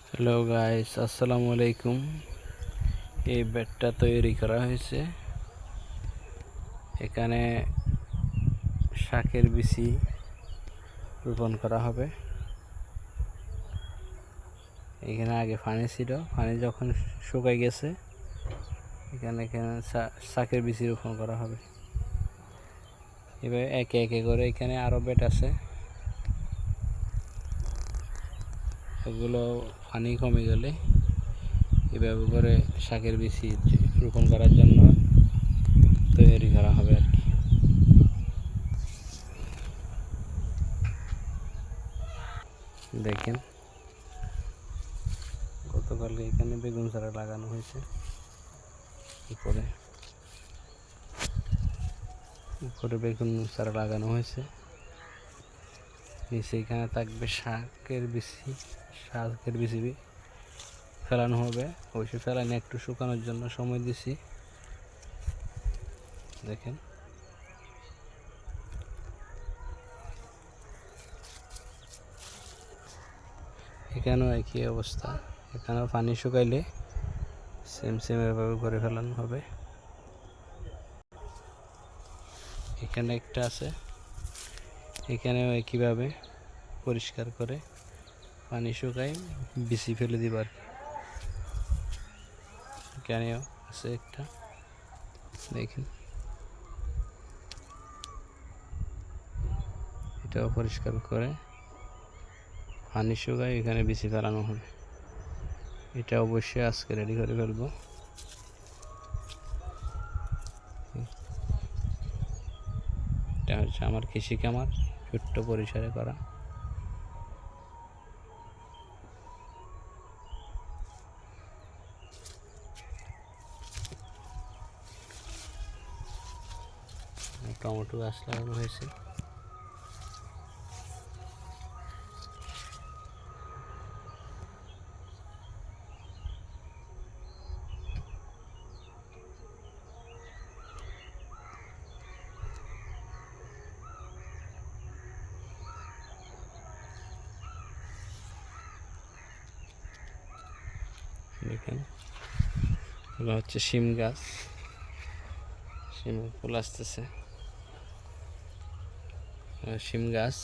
Hello guys, আসসালামু আলাইকুম। এই বেডটা তৈরি করা হয়েছে। এখানে শাকের বিচি রোপণ করা হবে। এখানে আগে পানি ছিল, পানি যখন শুকাই গেছে এখানে শাকের বিচি রোপণ করা হবে। এভাবে একে একে করে এখানে আরও বেড আছে, এগুলো পানি কমে গেলে এভাবে করে শাকের বিচি রোপণ করার জন্য তৈরি করা হবে আর কি। দেখেন, গতকালকে এখানে বেগুন চারা লাগানো হয়েছে। উপরে বেগুন চারা লাগানো হয়েছে। নিচে এখানে থাকবে শাকের বিচি ফেলানো হবে। অবশ্যই ফেলানো একটু শুকানোর জন্য সময় দিছি। দেখেন, এখানেও একই অবস্থা। এখানেও পানি শুকাইলে সেম এভাবে করে ফেলানো হবে। এখানে একটা আছে, এখানেও একইভাবে পরিষ্কার করে পানি শুকাই বিচি ফেলে দিবার। এখানেও আছে একটা, দেখেন, এটাও পরিষ্কার করে পানি শুকাই এখানে বিচি ফেলানো হবে। এটা অবশ্যই আজকে রেডি করে ফেলবো। এটা হচ্ছে আমার কৃষি খামার, ছোট্ট পরিসরে করা। টমেটো গাছ লাগানো হয়েছে। দেখেন, এগুলো হচ্ছে শিম গাছ, শিমের ফুল আসতেছে। শিম গাছ